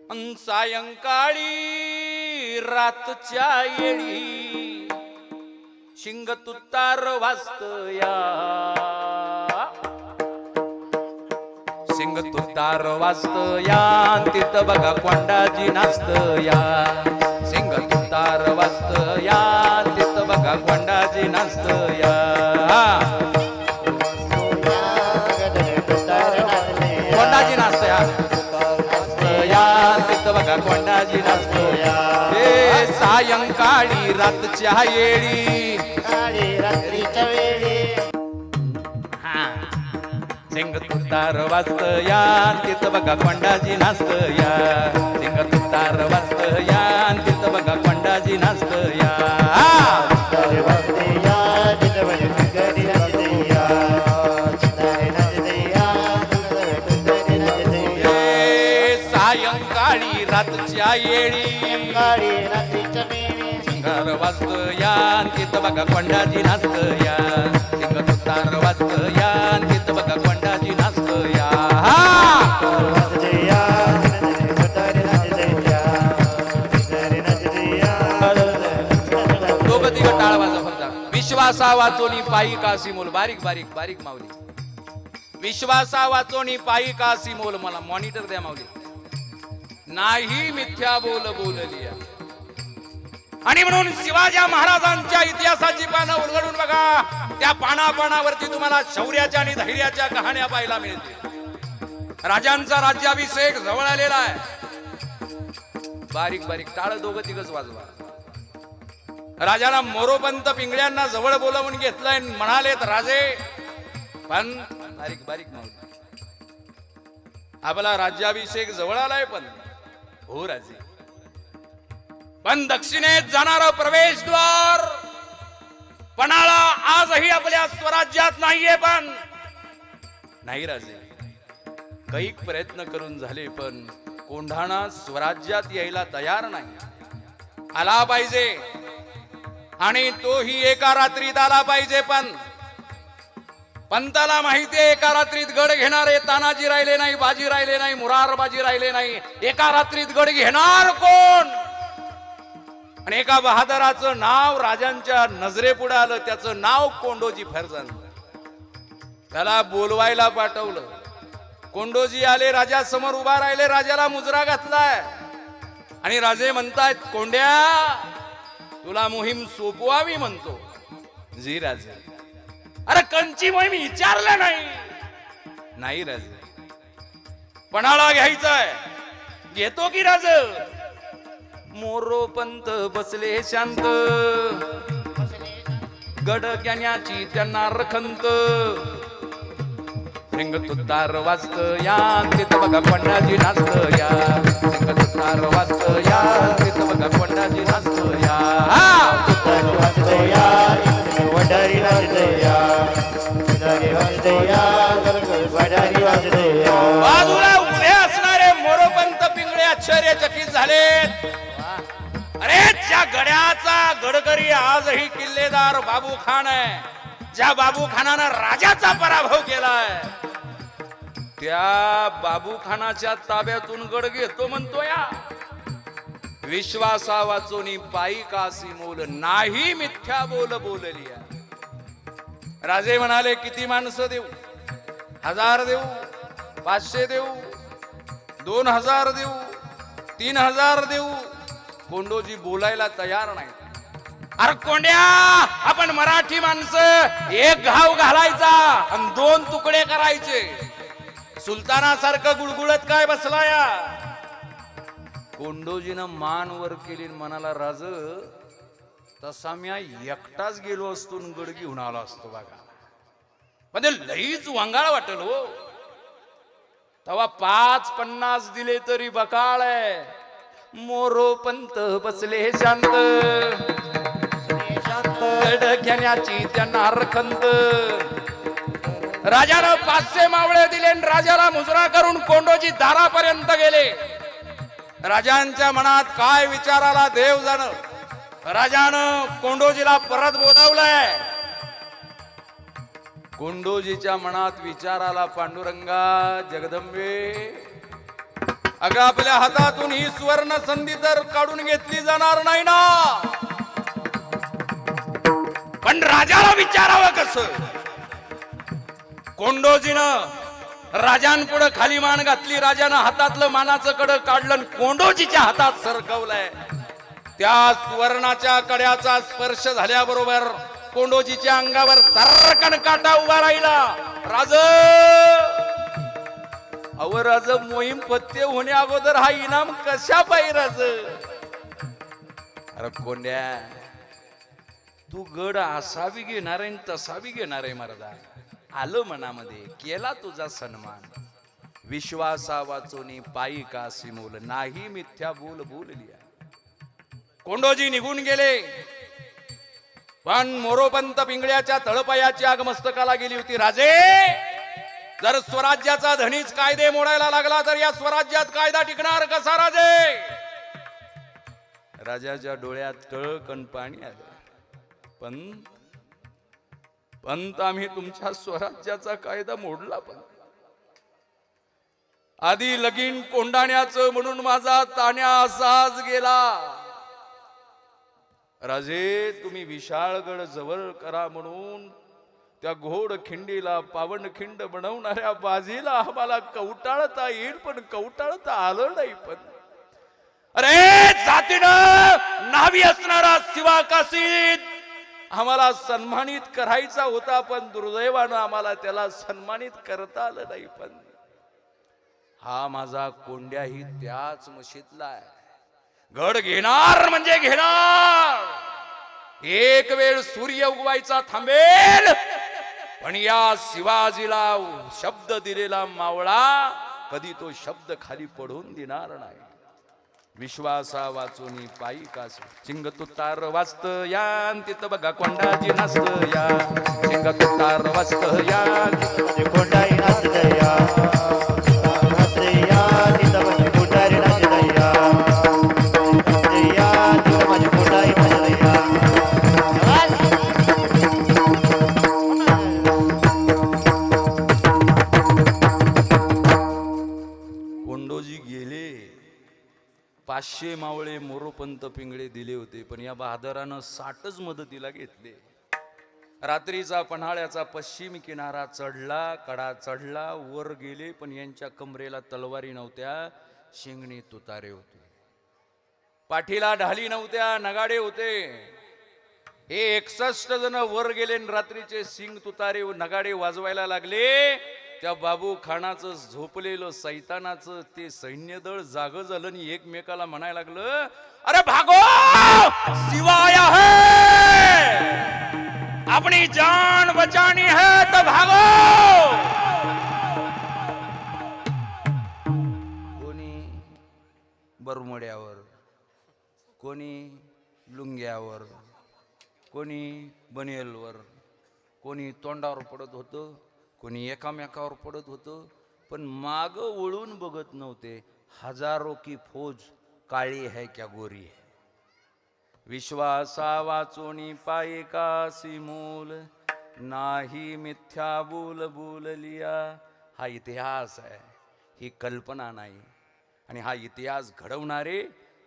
सायंकाळी रातच्या येळी शिंग तुतार वाजतया, शिंग तुतार वाजतया, तिथं बघा कोंडाजी नाचतया. शिंग तुतार वाजतया, तिथं बघा कोंडाजी नाचतया. कोंडाजी नाचतया, तिथं बघा कोंडाजी नाचतया. हे सायंकाळी रातच्या येळी, रात्रीच्या वेळी शिंग तुतार वाजतया, तिथं बघा कोंडाजी नाचतया. शिंग तुतार वाजतया, तिथं बघा कोंडाजी नाचतया. सायंकाळी रातच्या येळी रात्रीच्या वेळी शिंगार वाजतया, तिथं बघा कोंडाजी नाचतया. शिंग तुतार वाजतया, तिथं बघा कोंडाजी नाचतया. दोघं तिघं टाळ वाजव फक्त. विश्वासा वाचोनी पायी कासी मोल. बारीक बारीक बारीक माऊली. विश्वासा वाचोनी पायी कासी मोल. मला मॉनिटर द्या माऊली. नाही मिथ्या बोल बोलली. आणि म्हणून शिवाजी महाराजांच्या इतिहासाची पानं उलगडून बघा. त्या पानावरती तुम्हाला शौर्याच्या आणि धैर्याच्या कहाण्या पाहायला मिळतील. राजांचा राज्याभिषेक जवळ आलेला आहे. बारीक बारीक टाळ दोघं तिघच वाजवा. राजाला मोरोपंत पिंगळ्यांना जवळ बोलावून घेतलंय. म्हणालेत राजे, पण बारीक बारीक माऊली, आपला राज्याभिषेक जवळ आलाय. पण हो राजे, पण दक्षिणेत जाणारं प्रवेशद्वार पणाला आजही आपल्या स्वराज्यात नाहीये. पण नाही राजे, कैक प्रयत्न करून झाले, पण कोंढाणा स्वराज्यात यायला तयार नाही. आला पाहिजे, आणि तोही एका रात्रीत आला पाहिजे. पण पंताला माहितीये एका रात्रीत गड घेणारे तानाजी राहिले नाही, बाजी राहिले नाही, मुरारबाजी राहिले नाही. एका रात्रीत गड घेणार कोण? आणि एका बहादराचं नाव राजांच्या नजरेपुढे आलं. त्याचं नाव कोंडोजी फर्जंद. त्याला बोलवायला पाठवलं. कोंडोजी आले, राजा समोर उभा राहिले. राजाला मुजरा घातलाय आणि राजे म्हणतायत, कोंड्या, तुला मोहीम सोपवावी म्हणतो. जी राजे. अरे कंची मोहीम विचारलं नाही. नाही राजे, पणाला घ्यायचंय. घेतो की राज. मोरोपंत बसले शांत, गड घेण्याची त्यांना रखंत. शिंग तुतार वाजतया, तिथं बघा कोंडाजी नाचतया. शिंग तुतार वाजतया, तिथं बघा कोंडाजी नाचतया. बाजूला उभे असणारे मोरोपंत पिंगळे आश्चर्यचकित झालेत. अरे, ज्या गड्याचा गडकरी आजही किल्लेदार बाबू खान आहे, ज्या बाबू खानानं राजाचा पराभव केलाय, त्या बाबू खानाच्या ताब्यातून गड घेतो म्हणतोय. विश्वासा वाचोनी पायी कासी मोल. नाही मिथ्या बोल बोलली. राजे म्हणाले, किती माणसं देऊ? 1000 देऊ, 500 देऊ, 2000 देऊ, 3000 देऊ? कोंडोजी बोलायला तयार नाही. अरे कोंड्या, आपण मराठी माणसं एक घाव घालायचा आणि 2 तुकडे करायचे. सुलतानासारखं गुळगुळत काय बसलाया? कोंडोजीनं मान वर केली, म्हणाला, राज, तसा मी एकटाच गेलो असतो, गड घेऊन आलो असतो बघा. म्हणजे लईच वांगाळ वाटल हो. तेव्हा 5-50 दिले तरी बकाळ आहे. मोरोपंत बसले शांत, गड घेण्याची त्यांना रखंत. राजानं 500 मावळे दिले. राजाला मुजरा करून कोंडोजी दारापर्यंत गेले. राजांच्या मनात काय विचार आला देव जाणं. राजानं कोंडोजीला परत बोलावलंय. कोंडोजीच्या मनात विचार आला, पांडुरंगा, जगदंबे, अगं आपल्या हातातून ही सुवर्ण संधी तर काढून घेतली जाणार नाही ना. पण राजाला विचारावं कसं. कोंडोजीनं राजांपुढे खाली मान घातली. राजानं हातातलं मानाचं कडं काढलं, कोंडोजीच्या हातात सरकवलंय. त्या सुवर्णाच्या कड्याचा स्पर्श झाल्याबरोबर कोंडोजीच्या अंगावर सरकन काटा उभा राहिला. राज अव राज, मोहीम पत्ते होण्या अगोदर हा इनाम कशा पाहिजे राज. अरे कोंड्या, तू गड असा बी घेणार आहे तसा बी घेणार आहे महाराजा. आलं मनामध्ये, केला तुझा सन्मान. विश्वासा वाचोनी पायी कासी मोल, नाही मिथ्या बोल बोललिया. कोंडोजी निघून गेले, पण मोरोपंत पिंगळ्याच्या तळपायाची आग मस्तकाला गेली होती. राजे, जर स्वराज्याचा धनीच कायदे मोडायला लागला तर या स्वराज्यात कायदा टिकणार कसा राजे. राजाच्या डोळ्यात टळकन पाणी आलं. पंत, आम्ही तुमच्या स्वराज्याचा कायदा मोडला. पण आधी लगीन कोंडाण्याचं म्हणून माझा ताण्या असाच गेला. राजे, तुम्ही विशाळगड जवळ करा म्हणून त्या घोड खिंडीला पावनखिंड बनवणाऱ्या बाजीला आम्हाला कवटाळता येईल, पण कवटाळता आलं नाही. पण अरे जातीनं नावी असणारा शिवा काशीत आम्हाला सन्मानित करायचा होता, पण दुर्दैवानं आम्हाला त्याला सन्मानित करता आलं नाही. पण हा माझा कोंड्याही त्याच मशीतला आहे. गड घेणार म्हणजे घेणार. एक वेळ सूर्य उगवायचा थांबेल, पण या शिवाजीला शब्द दिलेला मावळा कधी तो शब्द खाली पडून देणार नाही. विश्वासा वाचून पायी कास चिंग तुतार वाचत या, तिथं बघा कोंडाजी नाचत या. चिंग तुतार वाचत या, कोंडाई नाचत या. नाचत या, तिथं माझी कोंडारी नाचत या. नाचत या, तिथं माझी कोंडाई नाचत या. कोंडोजी गेले. 500 मावळे मोरोपंत पिंगळे दिले होते, पण या बहादरानं 60च मदतीला घेतले. रात्रीचा पन्हाळ्याचा पश्चिम किनारा चढला, कडा चढला, वर गेले, पण यांच्या कमरेला तलवारी नव्हत्या, शिंगणी तुतारे होते. पाठीला ढाली नव्हत्या, नगाडे होते. हे 61 जण वर गेले, रात्रीचे सिंग तुतारे नगाडे वाजवायला लागले. त्या बाबू खानाचं झोपलेलं सैतानाचं ते सैन्य दळ जाग झालं आणि एकमेकाला म्हणायला लागलं, अरे भागो, शिवाया है, अपनी जान बचानी है तो भागो. कोणी बरमोड्यावर, कोणी लुंग्यावर, कोणी बनेलवर, कोणी तोंडावर पडत होतं, कोणी एकामेकावर पडत होतं, पण माग वळून बघत नव्हते. हजारों की फौज काळी है क्या गोरी है. विश्वासा वाचोनी पाये कासी मोल, नाही मिथ्या बोल बोललिया. हा इतिहास आहे, ही कल्पना नाही. आणि हा इतिहास घडवणारे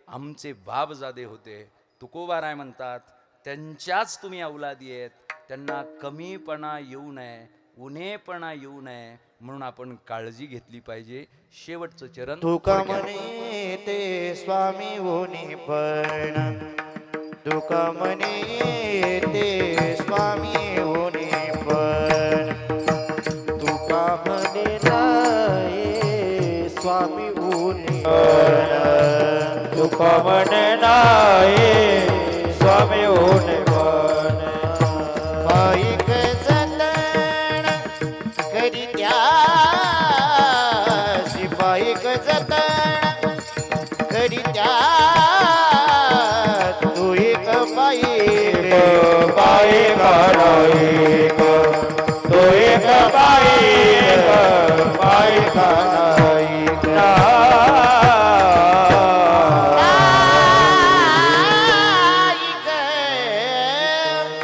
आमचे बापजादे होते. तुकोबाराय म्हणतात, त्यांच्याच तुम्ही अवलादी आहेत. त्यांना कमीपणा येऊ नये, उणेपणा येऊ नये, म्हणून आपण काळजी घेतली पाहिजे. शेवटचं चरण. तुका म्हणे ते स्वामी होणे पण, तुका म्हणे ते स्वामी होणे पण, तुका म्हणे नाही स्वामी होणे पण, तुका म्हणे नाही स्वामी होणे पण. पायिक जतन करीत्या, तू एक पायिक पायिक नायक, तू एक पायिक पायिक नायक.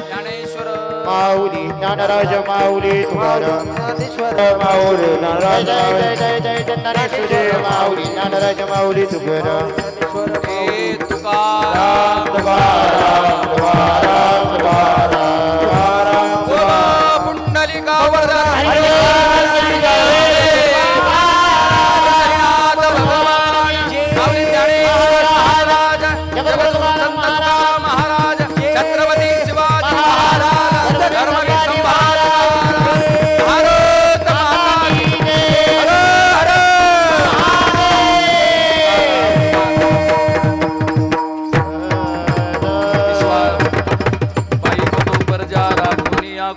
ज्ञानेश्वर माऊली ज्ञानराज माऊली तुकाराम ज्ञानेश्वर माऊली जय नारायण जय जय जय ज्ञानेश्वर माऊली ज्ञानराज माऊली तुकाराम हे तुकाराम तुकाराम तुकाराम तुकाराम तुकाराम पुंडलिका वरदा महाराज छत्रपती शिवाजी महाराज धर्मवीर संभाजी भारत माता की जय. हर हर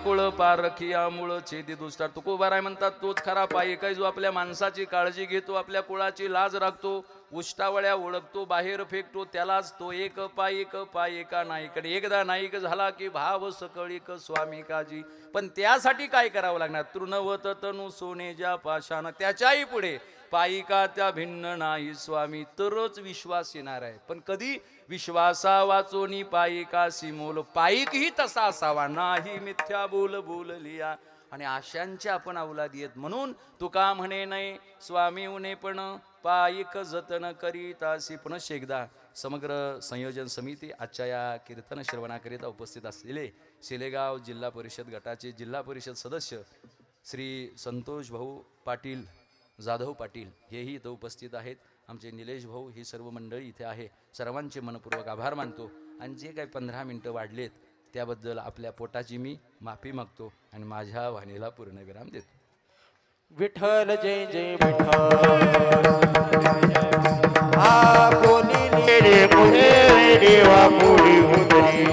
कुळ पार रखिया मूळ छेदी दुष्टा तुकोबाराय म्हणतात तोच खरा पायी जो आपल्या माणसाची काळजी घेतो, आपल्या कुळाची लाज राखतो, उष्टावळ्या ओळखतो, बाहेर फेकतो, त्यालाच तो एक पायिका नाईक. एकदा नाईक झाला की भाव सकळीक स्वामी काजी. पण त्यासाठी काय करावं लागणार? तृणवत तनु सोने ज्या पाशान, त्याच्याही पुढे पायिका त्या भिन्न नाही स्वामी, तरच विश्वास येणार आहे. पण कधी? विश्वासा वाचोनी पायिकासी मोल, पायिक ही तसा असावा नाही मिथ्या बोल बोललिया. आणि आशांच्या आपण अवलादी आहेत म्हणून तुका म्हणे नाही स्वामी उने पण पायिक जतन करीतासी. पुनश्च एकदा समग्र संयोजन समिती आजच्या या कीर्तन श्रवणाकरिता उपस्थित असलेले शेलेगाव जिल्हा परिषद गटाचे जिल्हा परिषद सदस्य श्री संतोष भाऊ पाटील, जाधव पाटील हेही इथं उपस्थित आहेत. आमचे निलेश भाऊ, ही सर्व मंडळी इथे आहे. सर्वांचे मनपूर्वक आभार मानतो. आणि जे काही 15 मिनटं वाढलेत त्याबद्दल आपल्या पोटाची मी माफी मागतो आणि माझ्या वाणीला पूर्णविराम देतो. विठ्ठल जय जय विठ्ठल. हा कोणी पुढे देवा पुढे उतरी